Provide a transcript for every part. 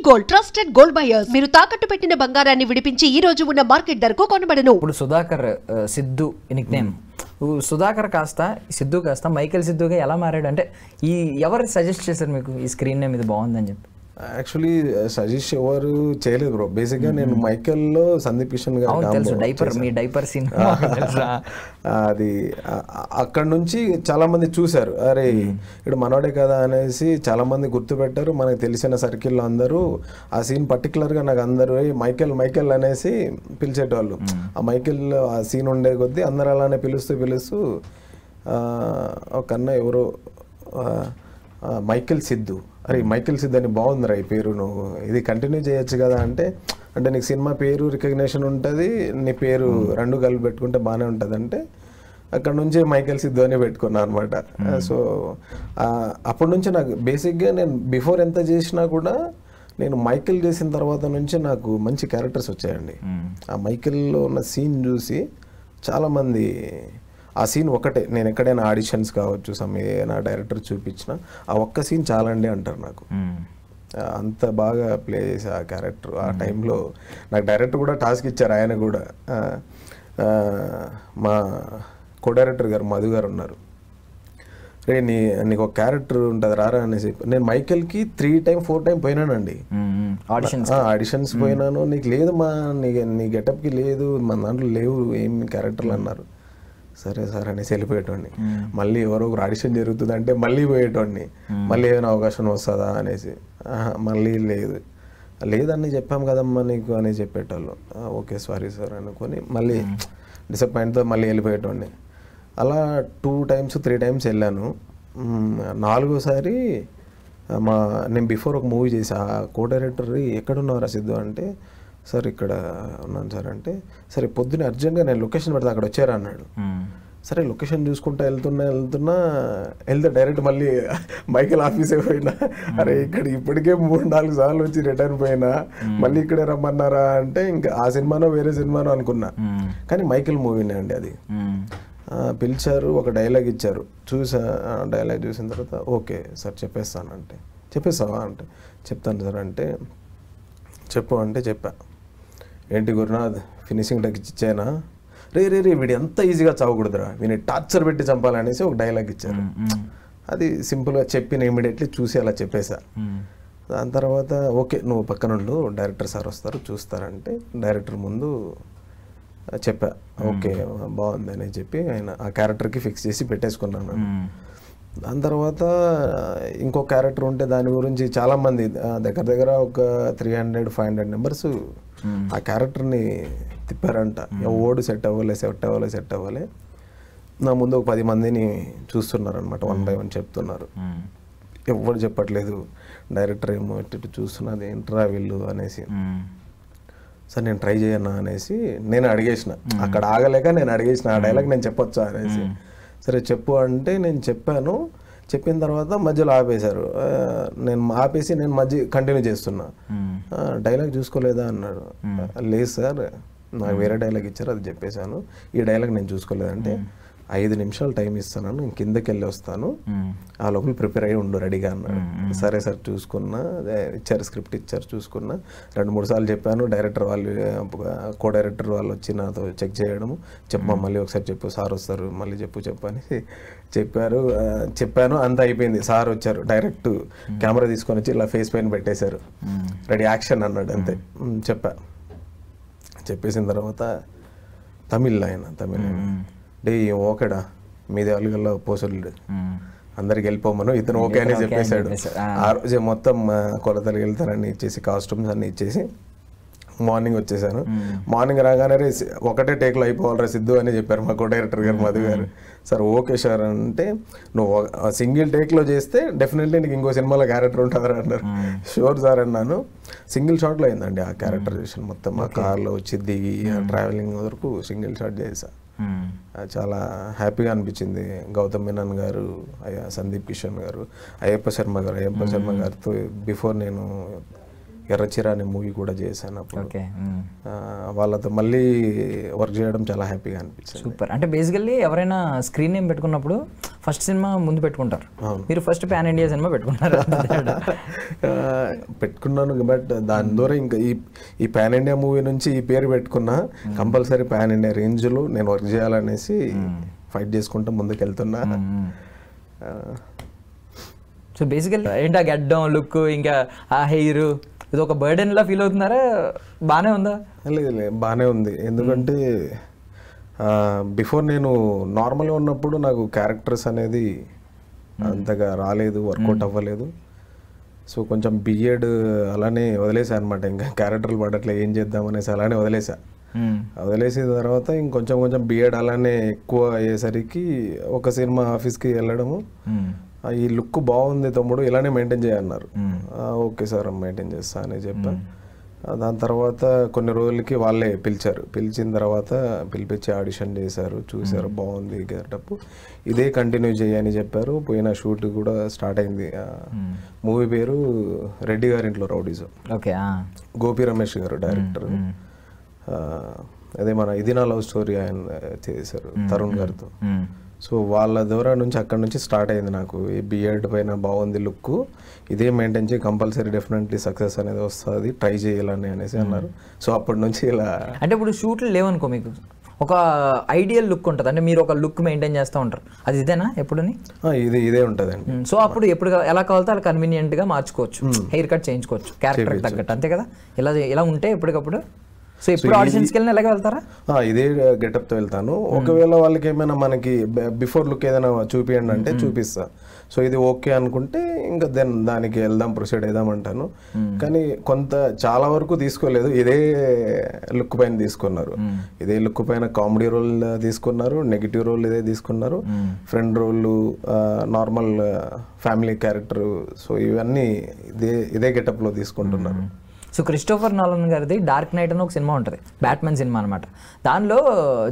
Gold trusted gold buyers మీరు తాకట్టు పెట్టిన బంగారాన్ని విడిపించి ఈ రోజు ఉన్న మార్కెట్ ధరకు కొనబడను. ఇప్పుడు సుధాకర్ సిద్ధు నిక్ నేమ్ సుధాకర్ కాస్త సిద్ధు కాస్త మైకేల్ సిద్ధుగా ఎలా మారాడు అంటే ఈ ఎవరు సజెస్ట్ చేశారు మీకు ఈ స్క్రీన్ నేమ్ ఇది బాగుందని చెప్పి? యాక్చువల్లీ సజెస్ట్ ఎవరు చేయలేదు బ్రో. బేసిక్గా నేను మైకేల్లో సందీప్ కిషన్ గారు డైపర్ సీన్ అది అక్కడ నుంచి చాలా మంది చూశారు, అరే ఇక్కడ మనోడే కదా అనేసి చాలా మంది గుర్తుపెట్టారు. మనకు తెలిసిన సర్కిల్లో అందరూ ఆ సీన్ పర్టికులర్గా నాకు అందరూ మైకేల్ మైకేల్ అనేసి పిలిచేటవాళ్ళు. ఆ మైకేల్ ఆ సీన్ ఉండే కొద్దీ అందరు అలానే పిలుస్తూ ఒక అన్న ఎవరో మైకేల్ సిద్ధు, అరే మైకేల్ సిద్ధు అని బాగుందిరా ఈ పేరు, నువ్వు ఇది కంటిన్యూ చేయొచ్చు కదా అంటే నీకు సినిమా పేరు రికగ్నేషన్ ఉంటుంది, నీ పేరు రెండు కలిపి పెట్టుకుంటే బాగానే ఉంటుంది అంటే అక్కడ నుంచి మైకేల్ సిద్ధు అని పెట్టుకున్నాను అనమాట. సో అప్పటి నుంచి నాకు బేసిక్గా నేను బిఫోర్ ఎంత చేసినా కూడా నేను మైకేల్ చేసిన తర్వాత నుంచి నాకు మంచి క్యారెక్టర్స్ వచ్చాయండి. ఆ మైకేల్లో ఉన్న సీన్ చూసి చాలామంది ఆ సీన్ ఒకటే, నేను ఎక్కడైనా ఆడిషన్స్ కావచ్చు ఏదైనా డైరెక్టర్ చూపించిన ఆ ఒక్క సీన్ చాలండి అంటారు నాకు. అంత బాగా ప్లే చేసే ఆ క్యారెక్టర్. ఆ టైంలో నాకు డైరెక్టర్ కూడా టాస్క్ ఇచ్చారు. ఆయన కూడా మా కో డైరెక్టర్ గారు మధు గారు ఉన్నారు, రే నీకు ఒక క్యారెక్టర్ ఉంటుంది రారా అనేసి. నేను మైకేల్కి 3 టైమ్ 4 టైం పోయినానండి ఆడిషన్స్ పోయినాను. నీకు లేదు నీ గెటప్కి లేదు, మన దాంట్లో లేవు ఏం క్యారెక్టర్లు అన్నారు. సరే సార్ అనేసి వెళ్ళిపోయేటోడిని. మళ్ళీ ఎవరో ఒకరు ఆడిషన్ జరుగుతుంది అంటే మళ్ళీ పోయేటోడిని, మళ్ళీ ఏమైనా అవకాశం వస్తుందా అనేసి. మళ్ళీ లేదని చెప్పాం కదమ్మా నీకు అని చెప్పేటోళ్ళు. ఓకే సారీ సార్ అనుకొని మళ్ళీ డిసప్పాయింట్తో మళ్ళీ వెళ్ళిపోయేటోడిని. అలా 2 టైమ్స్ 3 టైమ్స్ వెళ్ళాను. 4వసారి నేను బిఫోర్ ఒక మూవీ చేసా. కో డైరెక్టర్ ఎక్కడున్నారా సిద్ధు అంటే, సార్ ఇక్కడ ఉన్నాను సార్ అంటే, సరే పొద్దున్నే అర్జెంట్గా నేను లొకేషన్ పెడతా అక్కడ వచ్చారా అన్నాడు. సరే లొకేషన్ చూసుకుంటా వెళ్తే డైరెక్ట్ మళ్ళీ మైకేల్ ఆఫీసే పోయినా. అరే ఇక్కడ ఇప్పటికే 3-4 సార్లు వచ్చి రిటర్న్ పోయినా మళ్ళీ ఇక్కడే రమ్మన్నారా అంటే ఇంకా ఆ సినిమానో వేరే సినిమానో అనుకున్నా. కానీ మైకేల్ మూవీనే అండి అది. పిలిచారు, ఒక డైలాగ్ ఇచ్చారు, చూసా. డైలాగ్ చూసిన తర్వాత ఓకే సార్ చెప్పేస్తాను అంటే, చెప్పేస్తావా అంటే చెప్తాను సార్ అంటే చెప్పు అంటే చెప్పా. ఏంటి గురునాథ్ ఫినిషింగ్ టచ్ ఇచ్చానా, రే వీడు ఎంత ఈజీగా చావకూడదురా, వీని టార్చర్ పెట్టి చంపాలనేసి ఒక డైలాగ్ ఇచ్చారు. అది సింపుల్గా చెప్పి నేను ఇమీడియట్లీ చూసి అలా చెప్పేశా. దాని తర్వాత ఓకే నువ్వు పక్కనుండు డైరెక్టర్ సార్ వస్తారు చూస్తారంటే డైరెక్టర్ ముందు చెప్పా. ఓకే బాగుంది అని చెప్పి ఆయన ఆ క్యారెక్టర్కి ఫిక్స్ చేసి పెట్టేసుకున్నాను. దాని తర్వాత ఇంకో క్యారెక్టర్ ఉంటే దాని గురించి చాలామంది దగ్గర ఒక 300-500 మెంబర్స్ ఆ క్యారెక్టర్ని తిప్పారంట. ఓడు సెట్ అవ్వలే. నా ముందు ఒక 10 మందిని చూస్తున్నారు అనమాట, 1 by 1 చెప్తున్నారు. ఎవరు చెప్పట్లేదు, డైరెక్టర్ ఏమో ఇటు చూస్తున్నది ఏంట్రా వీళ్ళు అనేసి. సరే నేను ట్రై చేయన్నా అనేసి నేను అడిగేసిన, అక్కడ ఆగలేక నేను అడిగేసిన ఆ డైలాగ్ నేను చెప్పొచ్చా అనేసి. సరే చెప్పు అంటే నేను చెప్పాను. చెప్పిన తర్వాత మధ్యలో ఆపేశారు. నేను ఆపేసి నేను కంటిన్యూ చేస్తున్నా. డైలాగ్ చూసుకోలేదా అన్నాడు. లేదు సార్ నాకు వేరే డైలాగ్ ఇచ్చారు అది చెప్పేశాను, ఈ డైలాగ్ నేను చూసుకోలేదంటే 5 నిమిషాలు టైం ఇస్తాను, నేను కిందకి వెళ్ళి వస్తాను, ఆ లోపల ప్రిపేర్ అయ్యి ఉండు రెడీగా అన్నాడు. సరే సార్ చూసుకున్నా, స్క్రిప్ట్ ఇచ్చారు చూసుకున్నా. 2-3 సార్లు చెప్పాను. డైరెక్టర్ వాళ్ళు కో డైరెక్టర్ వాళ్ళు వచ్చి నాతో చెక్ చేయడము, చెప్పమా మళ్ళీ ఒకసారి చెప్పు, సార్ వస్తారు మళ్ళీ చెప్పు అని చెప్పాను. అంతా అయిపోయింది. సార్ వచ్చారు, డైరెక్ట్ కెమెరా తీసుకొని వచ్చి ఇలా ఫేస్ పైన పెట్టేశారు, రెడీ యాక్షన్ అన్నాడు. అంతే చెప్పేసిన తర్వాత తమిళ్ డే ఓకేడా మీది అలుగల్లో పోసలు అందరికి వెళ్ళిపోమను, ఇతను ఓకే అని చెప్పేశాడు. ఆ రోజే మొత్తం కొలతలు వెళ్తారని ఇచ్చేసి కాస్ట్యూమ్స్ అన్ని ఇచ్చేసి మార్నింగ్ వచ్చేసాను. మార్నింగ్ రాగానే ఒకటే టేక్లో అయిపోవాలరా సిద్ధు అని చెప్పారు మా కో డైరెక్టర్ గారు మధు గారు. సార్ ఓకే సార్ అంటే, నువ్వు సింగిల్ టేక్లో చేస్తే డెఫినెట్లీ నీకు ఇంకో సినిమాలో క్యారెక్టర్ ఉంటుందిరా అన్నారు. షూర్ సార్ అన్నాను. సింగిల్ షాట్లో అయిందండి ఆ క్యారెక్టరైజేషన్ మొత్తం. ఆ కార్లో వచ్చి దిగి ఆ ట్రావెలింగ్ వరకు సింగిల్ షాట్ చేసా. చాలా హ్యాపీగా అనిపించింది. గౌతమ్ మీనన్ గారు, సందీప్ కిషన్ గారు, అయ్యప్ప శర్మ గారితో బిఫోర్ నేను ఎర్రచిర అనే మూవీ కూడా చేశాను అప్పుడు. ఓకే. వాళ్ళతో మళ్ళీ వర్క్ చేయడం చాలా హ్యాపీగా అనిపించింది. సూపర్. అంటే బేసికల్లీ ఎవరైనా స్క్రీన్ నేమ్ పెట్టుకున్నప్పుడు ఫస్ట్ సినిమా ముందు పెట్టుకుంటారు. మీరు ఫస్ట్ పాన్ ఇండియా సినిమా పెట్టుకున్నారు. పెట్టుకున్నాను, బట్ దాని ద్వారా ఇంకా ఈ పాన్ ఇండియా మూవీ నుంచి ఈ పేరు పెట్టుకున్నా కంపల్సరీ పాన్ ఇండియా రేంజ్లో నేను వర్క్ చేయాలనేసి ఫైట్ చేసుకుంటూ ముందుకు వెళ్తున్నా. సో బేసికల్లీ ఏంటి ఆ గడ్డం లుక్ ఇంకా ఆ హెయిర్ ఇది ఒక బర్డెన్లా ఫీల్ అవుతున్నారా? బాగానే ఉందా? లేదు బాగానే ఉంది. ఎందుకంటే బిఫోర్ నేను నార్మల్గా ఉన్నప్పుడు నాకు క్యారెక్టర్స్ అనేది అంతగా రాలేదు, వర్కౌట్ అవ్వలేదు. సో కొంచెం బిఎడ్ అలానే వదిలేసా అనమాట. ఇంకా క్యారెక్టర్లు పడట్లే, ఏం చేద్దాం అనేసి అలానే వదిలేసిన తర్వాత ఇంకొంచెం కొంచెం బిఎడ్ అలానే ఎక్కువ అయ్యేసరికి ఒక సినిమా ఆఫీస్కి వెళ్ళడము, ఈ లుక్ బాగుంది తమ్ముడు ఇలానే మెయింటైన్ చేయన్నారు. ఓకే సార్ మెయింటైన్ చేస్తా అని చెప్పాను. దాని తర్వాత కొన్ని రోజులకి వాళ్ళే పిలిచిన తర్వాత పిలిపించి ఆడిషన్ చేశారు, చూశారు బాగుంది గెటప్, ఇదే కంటిన్యూ చేయని చెప్పారు. పోయిన షూట్ కూడా స్టార్ట్ అయింది. మూవీ పేరు రెడ్డి గారి ఇంట్లో రౌడీజం. ఓకే. గోపి రమేష్ గారు డైరెక్టర్. అదే మన ఇది నా లవ్ స్టోరీ ఆయన చేశారు తరుణ్ గారితో. సో వాళ్ళ ద్వారా నుంచి అక్కడ నుంచి స్టార్ట్ అయింది నాకు ఈ బిఎడ్ పైన బాగుంది లుక్, ఇదే మెయింటైన్ చేయి కంపల్సరీ డెఫినెట్లీ సక్సెస్ అనేది వస్తుంది, ట్రై చేయాలని అనేసి అన్నారు. సో అప్పటి నుంచి ఇలా. అంటే ఇప్పుడు షూట్లు లేవనుకో మీకు ఒక ఐడియల్ లుక్ ఉంటుంది, అంటే మీరు ఒక లుక్ మెయింటైన్ చేస్తూ ఉంటారు, అది ఇదేనా ఎప్పుడుని? ఇదే ఉంటుందండి. సో అప్పుడు ఎప్పుడు ఎలా కావాలితే అలా కన్వీనియంట్గా మార్చుకోవచ్చు, హెయిర్ కట్ చేయించుకోవచ్చు క్యారెక్టర్ తగ్గట్టు, అంతే కదా? ఇలా ఉంటే ఎప్పటికప్పుడు. సో ఇప్పుడు ఆడిషన్స్కి వెళ్ళిన ఎలాగ వెళ్తారా? ఇదే గెటప్తో వెళ్తాను. ఒకవేళ వాళ్ళకి ఏమైనా మనకి బిఫోర్ లుక్ ఏదైనా చూపియండి అంటే చూపిస్తా. సో ఇది ఓకే అనుకుంటే ఇంకా దానికి వెళ్దాం, ప్రొసీడ్ అవుదాం అంటాను. కానీ చాలా వరకు తీసుకోలేదు, ఇదే లుక్ పైన తీసుకున్నారు. ఇదే లుక్ పైన కామెడీ రోల్ తీసుకున్నారు, నెగిటివ్ రోల్ ఇదే తీసుకున్నారు, friend role, normal family character. So ఇవన్నీ ఇదే గెటప్లో తీసుకుంటున్నారు. సో క్రిస్టోఫర్ నోలన్ గారిది డార్క్ నైట్ అని ఒక సినిమా ఉంటుంది, బ్యాట్మెన్ సినిమా అనమాట. దానిలో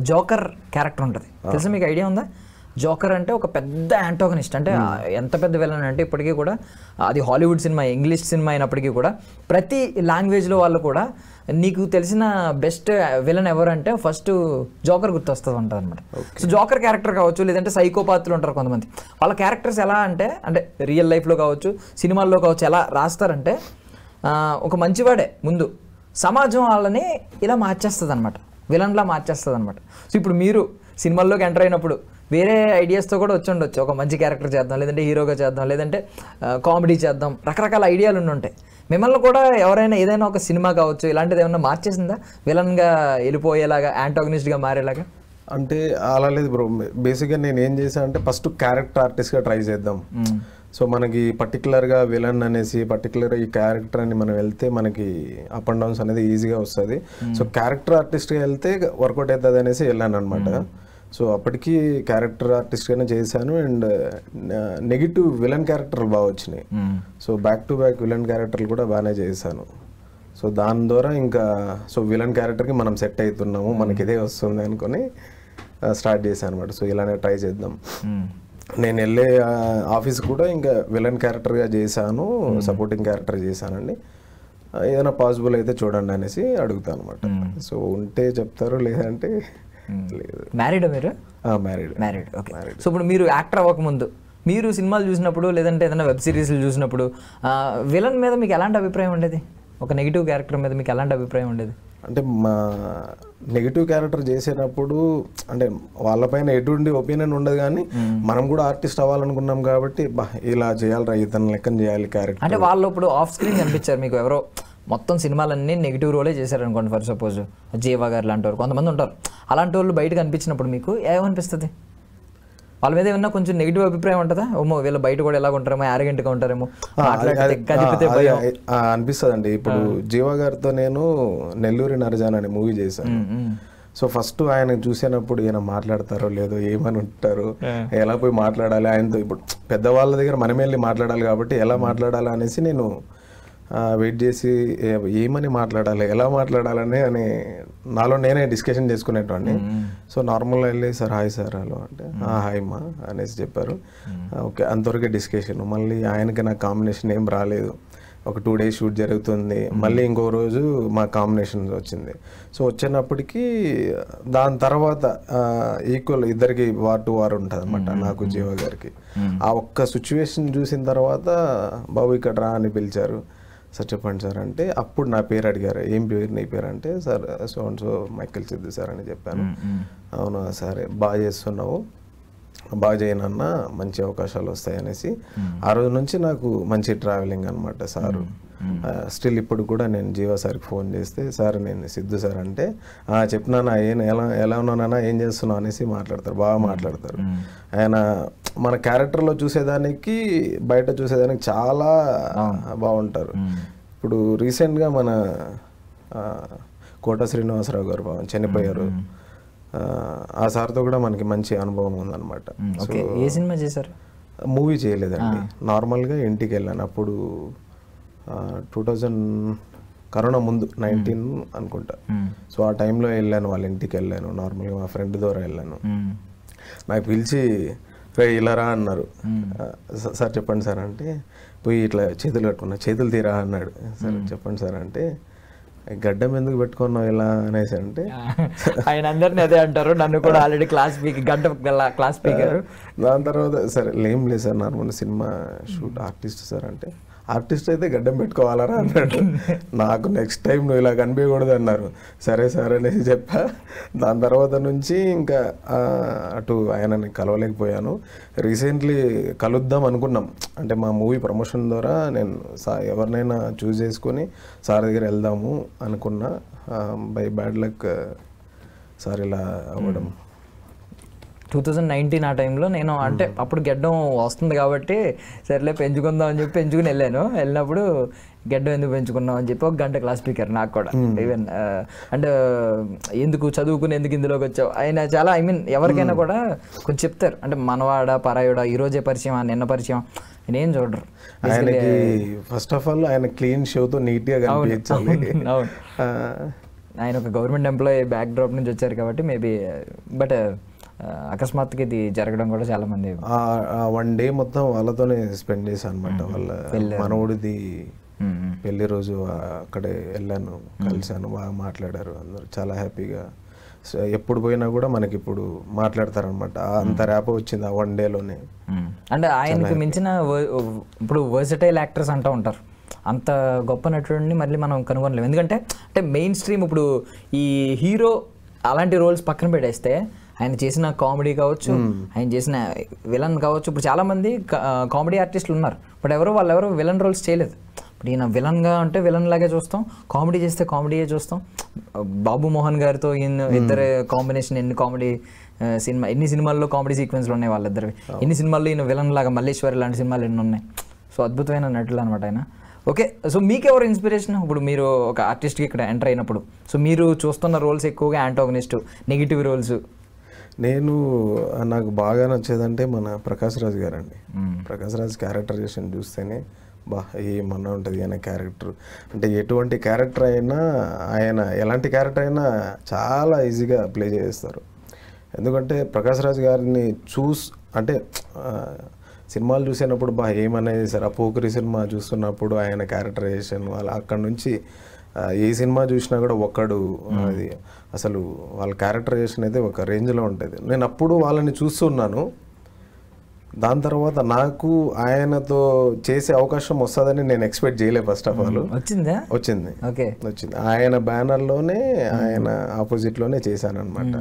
జోకర్ క్యారెక్టర్ ఉంటుంది, తెలుసా మీకు? ఐడియా ఉందా? జోకర్ అంటే ఒక పెద్ద యాంటాగనిస్ట్, అంటే ఎంత పెద్ద విలన్ అంటే ఇప్పటికీ కూడా అది హాలీవుడ్ సినిమా, ఇంగ్లీష్ సినిమా అయినప్పటికీ కూడా ప్రతి లాంగ్వేజ్లో వాళ్ళు కూడా నీకు తెలిసిన బెస్ట్ విలన్ ఎవరంటే ఫస్ట్ జోకర్ గుర్తొస్తుంది ఉంటుంది అనమాట. సో జోకర్ క్యారెక్టర్ కావచ్చు, లేదంటే సైకోపాత్లు ఉంటారు కొంతమంది, వాళ్ళ క్యారెక్టర్స్ ఎలా అంటే రియల్ లైఫ్లో కావచ్చు, సినిమాల్లో కావచ్చు, ఎలా రాస్తారంటే ఒక మంచివాడే ముందు సమాజం వాళ్ళని ఇలా మార్చేస్తుంది అనమాట, విలన్లా మార్చేస్తుంది అనమాట. సో ఇప్పుడు మీరు సినిమాల్లోకి ఎంటర్ అయినప్పుడు వేరే ఐడియాస్తో కూడా వచ్చి ఉండొచ్చు, ఒక మంచి క్యారెక్టర్ చేద్దాం, లేదంటే హీరోగా చేద్దాం, లేదంటే కామెడీ చేద్దాం, రకరకాల ఐడియాలు ఉంటాయి. మిమ్మల్ని కూడా ఎవరైనా ఏదైనా ఒక సినిమా కావచ్చు ఇలాంటిది ఏమన్నా మార్చేసిందా, విలన్గా వెళ్ళిపోయేలాగా, యాంటాగనిస్ట్గా మారేలాగా? అంటే అలా లేదు బ్రో. బేసిక్గా నేను ఏం చేశాను అంటే ఫస్ట్ క్యారెక్టర్ ఆర్టిస్ట్గా ట్రై చేద్దాం. సో మనకి పర్టికులర్గా విలన్ అనేసి పర్టికులర్గా ఈ క్యారెక్టర్ అని మనం వెళ్తే మనకి అప్ అండ్ డౌన్స్ అనేది ఈజీగా వస్తుంది. సో క్యారెక్టర్ ఆర్టిస్ట్గా వెళ్తే వర్కౌట్ అవుతుంది అనేసి వెళ్ళాను అనమాట. సో అప్పటికి క్యారెక్టర్ ఆర్టిస్ట్గానే చేశాను. అండ్ నెగిటివ్ విలన్ క్యారెక్టర్లు బాగా వచ్చినాయి. So back to back villain క్యారెక్టర్లు కూడా బాగానే చేశాను. సో దాని ద్వారా ఇంకా విలన్ క్యారెక్టర్కి మనం సెట్ అవుతున్నాము, మనకి ఇదే వస్తుంది అనుకొని స్టార్ట్ చేశాను అనమాట. సో ఇలానే ట్రై చేద్దాం. నేను వెళ్ళే ఆఫీస్ కూడా ఇంకా విలన్ క్యారెక్టర్గా చేశాను, సపోర్టింగ్ క్యారెక్టర్ చేశానండి, ఏదైనా పాసిబుల్ అయితే చూడండి అనేసి అడుగుతాను అనమాట. సో ఉంటే చెప్తారు, లేదంటే లేదు. మ్యారీడా మీరు? మ్యారీడ్. ఓకే. సో ఇప్పుడు మీరు యాక్టర్ అవ్వకముందు మీరు సినిమాలు చూసినప్పుడు, లేదంటే ఏదైనా వెబ్ సిరీస్లు చూసినప్పుడు విలన్ మీద మీకు ఎలాంటి అభిప్రాయం ఉండేది? ఒక నెగిటివ్ క్యారెక్టర్ మీద మీకు ఎలాంటి అభిప్రాయం ఉండేది? అంటే మా నెగిటివ్ క్యారెక్టర్ చేసేటప్పుడు అంటే వాళ్ళపైన ఎటువంటి ఒపీనియన్ ఉండదు, కానీ మనం కూడా ఆర్టిస్ట్ అవ్వాలనుకున్నాం కాబట్టి ఇలా చేయాలి, ఇతను లెక్కన చేయాలి క్యారెక్టర్. అంటే వాళ్ళు ఇప్పుడు ఆఫ్ స్క్రీన్ కనిపించారు మీకు, ఎవరో మొత్తం సినిమాలన్నీ నెగిటివ్ రోలే చేశారనుకోండి, ఫర్ సపోజ్ జీవా గారు లాంటి వారు కొంతమంది ఉంటారు, అలాంటి వాళ్ళు బయట కనిపించినప్పుడు మీకు ఏమనిపిస్తుంది? వాళ్ళ మీద ఏమన్నా కొంచెం నెగిటివ్ అభిప్రాయం ఉంటుందా? ఓమో వీళ్ళు బయట కూడా ఎలా ఉంటారేమో, యారగెంట్గా ఉంటారేమో అనిపిస్తుంది అండి. ఇప్పుడు జీవా గారితో నేను నెల్లూరి నరజాన్ అనే మూవీ చేశాను. సో ఫస్ట్ ఆయన చూసినప్పుడు ఈయన మాట్లాడతారో లేదో, ఏమని ఉంటారు, ఎలా పోయి మాట్లాడాలి ఆయనతో, ఇప్పుడు పెద్దవాళ్ళ దగ్గర మనమే వెళ్ళి మాట్లాడాలి కాబట్టి ఎలా మాట్లాడాలి అనేసి నేను వెయిట్ చేసి ఏమని మాట్లాడాలి, ఎలా మాట్లాడాలని అని నాలో నేనే డిస్కషన్ చేసుకునేటండి. సో నార్మల్గా వెళ్ళి సార్ హాయ్ సార్ హలో అంటే హాయ్ మా అనేసి చెప్పారు. ఓకే, అంతవరకే డిస్కషన్. మళ్ళీ ఆయనకి నాకు కాంబినేషన్ ఏం రాలేదు. ఒక 2 days షూట్ జరుగుతుంది, మళ్ళీ ఇంకో రోజు మా కాంబినేషన్ వచ్చింది. సో వచ్చినప్పటికీ దాని తర్వాత ఈక్వల్ ఇద్దరికి వార్ టు వార్ ఉంటుంది అనమాట నాకు జీవ గారికి. ఆ ఒక్క సిచ్యువేషన్ చూసిన తర్వాత బాబు ఇక్కడ రా అని పిలిచారు. సార్ చెప్పండి సార్ అంటే అప్పుడు నా పేరు అడిగారు, ఏం పేరు నీ పేరు అంటే sir so and so Michael Siddhu sir అని చెప్పాను. అవునా సరే బాగా చేస్తున్నావు, బాగా చేయనన్నా మంచి అవకాశాలు వస్తాయి అనేసి ఆ రోజు నుంచి నాకు మంచి ట్రావెలింగ్ అనమాట సారు. స్టిల్ ఇప్పుడు కూడా నేను జీవా సార్కి ఫోన్ చేస్తే సార్ నేను సిద్ధు సార్ అంటే చెప్పినానా ఎలా ఉన్నానా ఏం చేస్తున్నావు అనేసి మాట్లాడతారు, బాగా మాట్లాడతారు. ఆయన మన క్యారెక్టర్లో చూసేదానికి బయట చూసేదానికి చాలా బాగుంటారు. ఇప్పుడు రీసెంట్గా మన కోట శ్రీనివాసరావు గారు చనిపోయారు. ఆ సార్తో కూడా మనకి మంచి అనుభవం ఉందన్నమాట. ఏ సినిమా చేశారు? మూవీ చేయలేదండి, నార్మల్గా ఇంటికి వెళ్ళాను. అప్పుడు 2000 కరోనా ముందు 19 అనుకుంటా. సో ఆ టైంలో వెళ్ళాను, వాళ్ళ ఇంటికి వెళ్ళాను. నార్మల్గా మా ఫ్రెండ్ ద్వారా వెళ్ళాను. నాకు పిలిచి ఇలా రా అన్నారు. సార్ చెప్పండి సార్ అంటే పోయి ఇట్లా చేతులు కట్టుకున్నా, చేతులు తీరా అన్నాడు. సార్ చెప్పండి సార్ అంటే గడ్డం ఎందుకు పెట్టుకున్నావు ఇలా అనేసి అంటే ఆయన అందరినీ అదే అంటారు, నన్ను కూడా ఆల్రెడీ క్లాస్ స్పీకర్. దాని తర్వాత సరే ఏం లేదు sir normal cinema shoot artist sir అంటే ఆర్టిస్ట్ అయితే గడ్డం పెట్టుకోవాలరా అన్నాడు. నాకు నెక్స్ట్ టైం నువ్వు ఇలా కనిపించకూడదు అన్నారు. సరే సార్ అనేసి చెప్పా. దాని తర్వాత నుంచి ఇంకా అటు ఆయనని కలవలేకపోయాను. రీసెంట్లీ కలుద్దాం అనుకున్నాం, అంటే మా మూవీ ప్రమోషన్ ద్వారా నేను ఎవరినైనా చూస్ చేసుకొని సార్ దగ్గర వెళ్దాము అనుకున్నా. బై బ్యాడ్ లక్ సార్ ఇలా అవ్వడం. 2019 ఆ టైంలో నేను అంటే అప్పుడు గెడ్డం వస్తుంది కాబట్టి సరేలే పెంచుకుందాం అని చెప్పి పెంచుకుని వెళ్ళినప్పుడు గెడ్డం ఎందుకు పెంచుకున్నాం అని చెప్పి 1 గంట క్లాస్ స్పీకర్ నాకు కూడా. ఈవెన్ అంటే ఎందుకు చదువుకుని ఎందుకు ఇందులోకి వచ్చావు ఆయన చాలా ఎవరికైనా కూడా కొంచెం చెప్తారు, అంటే మనవాడా పరాయుడా, ఈ రోజే పరిచయం నిన్న పరిచయం నేనేం చూడరు. ఆయనకి ఫస్ట్ ఆఫ్ ఆల్ ఆయన క్లీన్ షోతో నీట్గా కనిపించాలి. అవును, ఆయన ఒక గవర్నమెంట్ ఎంప్లాయీ బ్యాక్ డ్రాప్ నుంచి వచ్చారు కాబట్టి మేబీ. బట్ అకస్మాత్తుగా ఇది జరగడం కూడా చాలా మంది 1 day మొత్తం వాళ్ళతోనే స్పెండ్ చేశాను అనమాట. వాళ్ళ మనవుడిది పెళ్లి రోజు అక్కడే వెళ్ళాను, కలిశాను, బాగా మాట్లాడారు అందరూ చాలా హ్యాపీగా. ఎప్పుడు పోయినా కూడా మనకి ఇప్పుడు మాట్లాడతారనమాట. అంత ర్యాప్ వచ్చింది ఆ 1 dayలోనే. అంటే ఆయనకు మించిన ఇప్పుడు వర్సటైల్ యాక్టర్స్ అంటూ ఉంటారు, అంత గొప్ప నటుడిని మళ్ళీ మనం కనుగొనలేము. ఎందుకంటే అంటే మెయిన్ స్ట్రీమ్ ఇప్పుడు ఈ హీరో అలాంటి రోల్స్ పక్కన పెట్టేస్తే ఆయన చేసిన కామెడీ కావచ్చు, ఆయన చేసిన విలన్ కావచ్చు. ఇప్పుడు చాలామంది కామెడీ ఆర్టిస్టులు ఉన్నారు, బట్ వాళ్ళెవరో విలన్ రోల్స్ చేయలేదు. ఇప్పుడు ఈయన విలన్గా అంటే విలన్ లాగే చూస్తాం, కామెడీ చేస్తే కామెడీయే చూస్తాం. బాబు మోహన్ గారితో ఈయన ఇద్దరు కాంబినేషన్ ఎన్ని సినిమాల్లో కామెడీ సీక్వెన్స్లు ఉన్నాయి వాళ్ళిద్దరివి, ఎన్ని సినిమాల్లో ఈయన విలన్ లాగా మల్లేశ్వరి లాంటి సినిమాలు ఎన్ని ఉన్నాయి. సో అద్భుతమైన నటులు అనమాట ఆయన. ఓకే, సో మీకెవరు ఇన్స్పిరేషన్ ఇప్పుడు మీరు ఒక ఆర్టిస్ట్కి ఇక్కడ ఎంటర్ అయినప్పుడు? సో మీరు చూస్తున్న రోల్స్ ఎక్కువగా యాంటాగనిస్ట్, నెగిటివ్ రోల్స్. నాకు బాగా నచ్చేదంటే మన ప్రకాష్ రాజ్ గారు అండి. ప్రకాష్ రాజ్ క్యారెక్టరైజేషన్ చూస్తేనే ఏమన్నా ఉంటుంది ఆయన క్యారెక్టర్. అంటే ఎటువంటి క్యారెక్టర్ అయినా ఆయన ఎలాంటి క్యారెక్టర్ అయినా చాలా ఈజీగా ప్లే చేస్తారు. ఎందుకంటే ప్రకాష్ రాజ్ గారిని అంటే సినిమాలు చూసినప్పుడు ఏమనేది సార్, ఆ పోకరి సినిమా చూస్తున్నప్పుడు ఆయన క్యారెక్టరైజేషన్ అక్కడ నుంచి ఏ సినిమా చూసినా కూడా అది అసలు వాళ్ళ క్యారెక్టరైజేషన్ అయితే ఒక రేంజ్లో ఉంటుంది. నేను అప్పుడు వాళ్ళని చూస్తున్నాను. దాని తర్వాత నాకు ఆయనతో చేసే అవకాశం వస్తుందని నేను ఎక్స్పెక్ట్ చేయలేదు. ఫస్ట్ ఆఫ్ ఆల్ వచ్చింది ఆయన బ్యానర్లోనే, ఆయన ఆపోజిట్లోనే చేశాను అనమాట.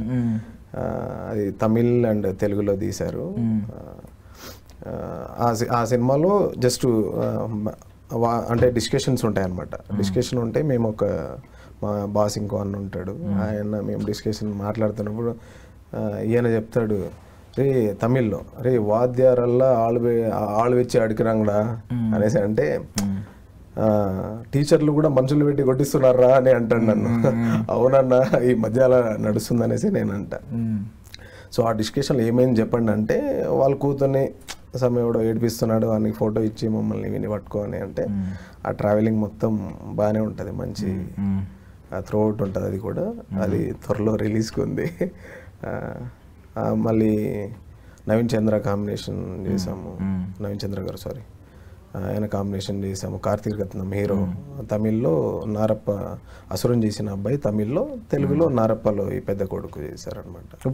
అది తమిళ్ అండ్ తెలుగులో తీశారు. ఆ సినిమాలో జస్ట్ అంటే డిస్కషన్స్ ఉంటాయి అన్నమాట. డిస్కషన్ ఉంటే మేము మా బాస్ ఇంకో అన్న ఉంటాడు, మేము డిస్కషన్ మాట్లాడుతున్నప్పుడు ఈయన చెప్తాడు, రే తమిళ్లో రే వాద్యారల్లా ఆళ్ళు వచ్చి అడిగిరాంగడా అనేసి అంటే టీచర్లు కూడా మనుషులు పెట్టి కొట్టిస్తున్నారా అని అంటాడు నన్ను. అవునన్నా ఈ మధ్య అలా నడుస్తుంది అనేసి నేను అంట. సో ఆ డిస్కషన్లో ఏమైంది చెప్పండి అంటే, వాళ్ళ కూతుర్ని సమయంలో ఏడిపిస్తున్నాడు, వానికి ఫోటో ఇచ్చి మమ్మల్ని విని పట్టుకోని అంటే ఆ ట్రావెలింగ్ మొత్తం బాగానే ఉంటుంది, మంచి త్రూఅవుట్ ఉంటుంది. అది కూడా అది త్వరలో రిలీజ్కి ఉంది. మళ్ళీ నవీన్ చంద్ర కాంబినేషన్ చేసాము, నవీన్ చంద్ర గారు ఆయన కాంబినేషన్ చేసాము. కార్తీక్ రత్నం హీరో. తమిళ్లో నారప్ప అసురం చేసిన అబ్బాయి తమిళ్లో, తెలుగులో నారప్పలో ఈ పెద్ద కొడుకు చేశారనమాట.